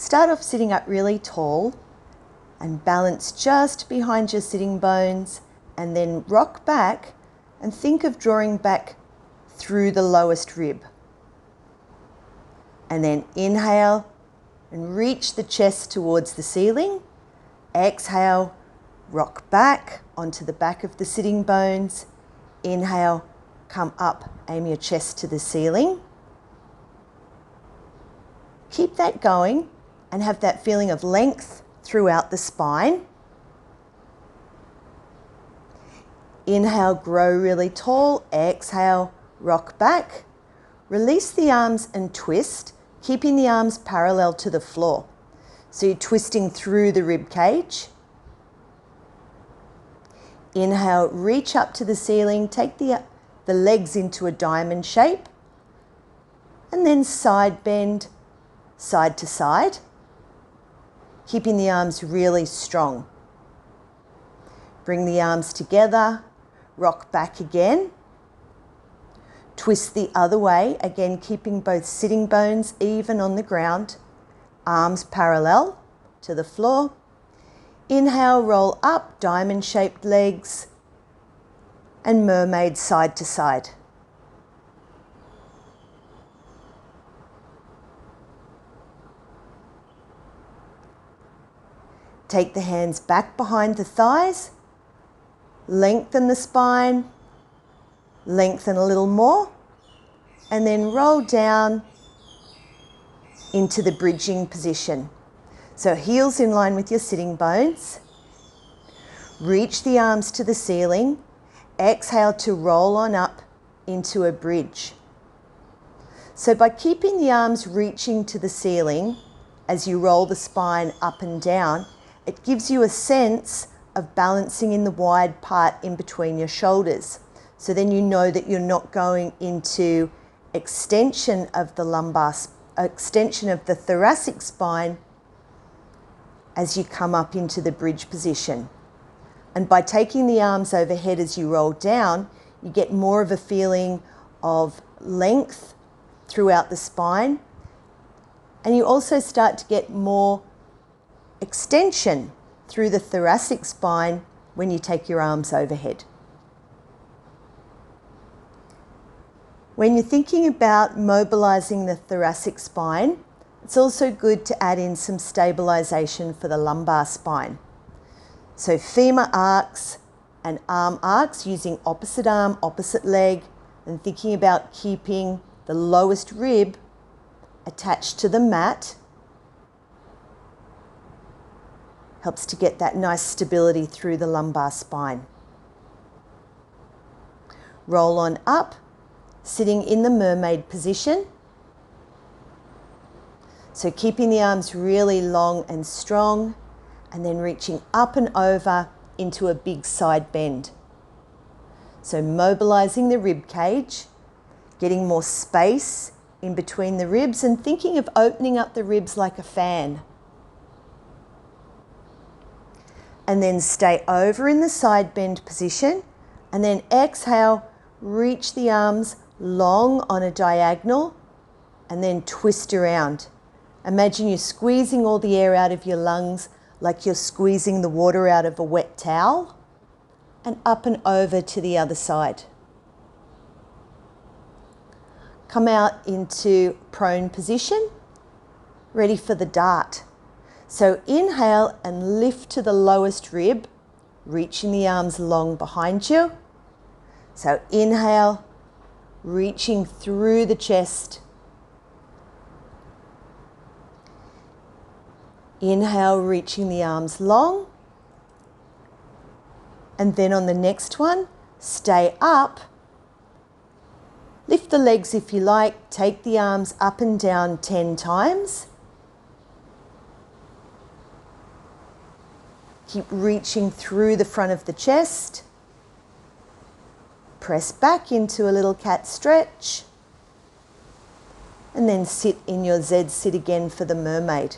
Start off sitting up really tall and balance just behind your sitting bones, and then rock back and think of drawing back through the lowest rib. And then inhale and reach the chest towards the ceiling. Exhale, rock back onto the back of the sitting bones. Inhale, come up, aim your chest to the ceiling. Keep that going and have that feeling of length throughout the spine. Inhale, grow really tall. Exhale, rock back. Release the arms and twist, keeping the arms parallel to the floor. So you're twisting through the rib cage. Inhale, reach up to the ceiling, take the legs into a diamond shape, and then side bend, side to side, keeping the arms really strong. Bring the arms together, rock back again, twist the other way, again keeping both sitting bones even on the ground, arms parallel to the floor. Inhale, roll up, diamond-shaped legs, and mermaid side to side. Take the hands back behind the thighs, lengthen the spine, lengthen a little more, and then roll down into the bridging position. So heels in line with your sitting bones. Reach the arms to the ceiling. Exhale to roll on up into a bridge. So by keeping the arms reaching to the ceiling as you roll the spine up and down, it gives you a sense of balancing in the wide part in between your shoulders. So then you know that you're not going into extension of the lumbar, extension of the thoracic spine as you come up into the bridge position. And by taking the arms overhead as you roll down, you get more of a feeling of length throughout the spine. And you also start to get more extension through the thoracic spine when you take your arms overhead. When you're thinking about mobilizing the thoracic spine, it's also good to add in some stabilization for the lumbar spine. So femur arcs and arm arcs using opposite arm, opposite leg, and thinking about keeping the lowest rib attached to the mat helps to get that nice stability through the lumbar spine. Roll on up, sitting in the mermaid position. So keeping the arms really long and strong, and then reaching up and over into a big side bend. So mobilizing the rib cage, getting more space in between the ribs, and thinking of opening up the ribs like a fan. And then stay over in the side bend position, and then exhale, reach the arms long on a diagonal, and then twist around. Imagine you're squeezing all the air out of your lungs like you're squeezing the water out of a wet towel, and up and over to the other side. Come out into prone position, ready for the dart. So inhale and lift to the lowest rib, reaching the arms long behind you. So inhale, reaching through the chest. Inhale, reaching the arms long. And then on the next one, stay up. Lift the legs if you like. Take the arms up and down 10 times. Keep reaching through the front of the chest. Press back into a little cat stretch. And then sit in your Z sit again for the mermaid.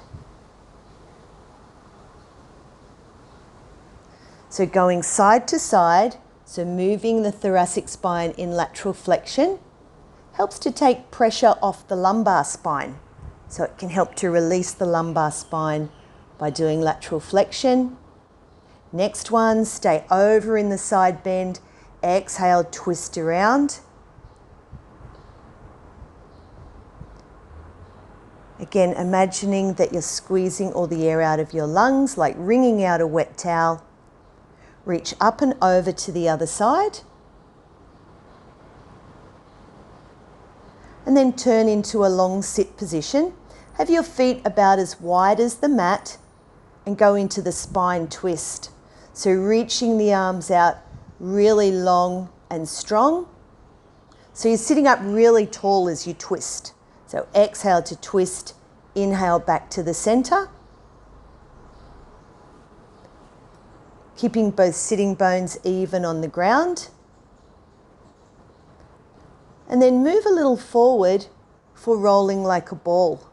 So going side to side, so moving the thoracic spine in lateral flexion, helps to take pressure off the lumbar spine. So it can help to release the lumbar spine by doing lateral flexion. Next one, stay over in the side bend. Exhale, twist around. Again, imagining that you're squeezing all the air out of your lungs, like wringing out a wet towel. Reach up and over to the other side. And then turn into a long sit position. Have your feet about as wide as the mat and go into the spine twist. So reaching the arms out really long and strong. So you're sitting up really tall as you twist. So exhale to twist, inhale back to the center. Keeping both sitting bones even on the ground. And then move a little forward for rolling like a ball.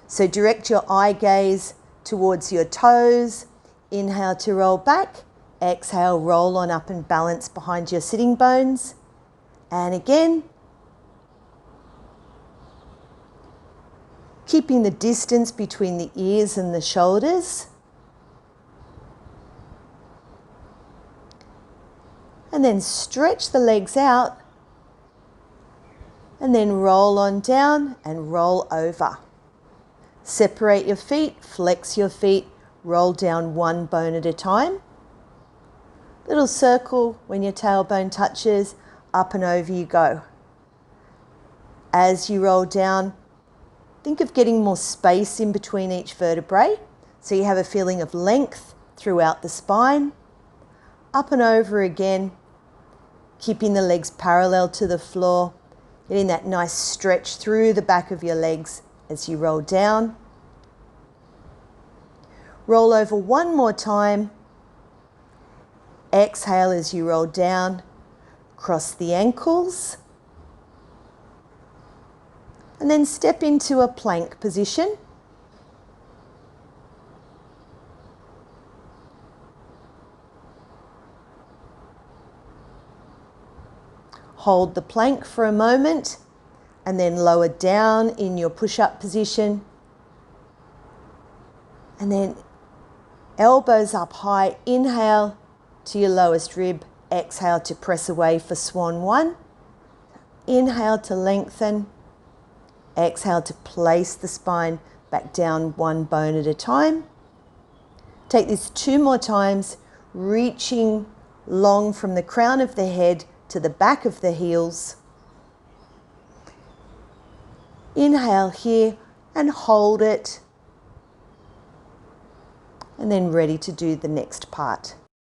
So direct your eye gaze towards your toes. Inhale to roll back. Exhale, roll on up and balance behind your sitting bones. And again, keeping the distance between the ears and the shoulders. And then stretch the legs out. And then roll on down and roll over. Separate your feet, flex your feet, roll down one bone at a time. Little circle when your tailbone touches, up and over you go. As you roll down, think of getting more space in between each vertebrae, so you have a feeling of length throughout the spine. Up and over again, keeping the legs parallel to the floor, getting that nice stretch through the back of your legs as you roll down. Roll over one more time. Exhale as you roll down. Cross the ankles. And then step into a plank position. Hold the plank for a moment and then lower down in your push-up position. And then elbows up high, inhale to your lowest rib, exhale to press away for swan one. Inhale to lengthen, exhale to place the spine back down one bone at a time. Take this 2 more times, reaching long from the crown of the head to the back of the heels. Inhale here and hold it. And then ready to do the next part.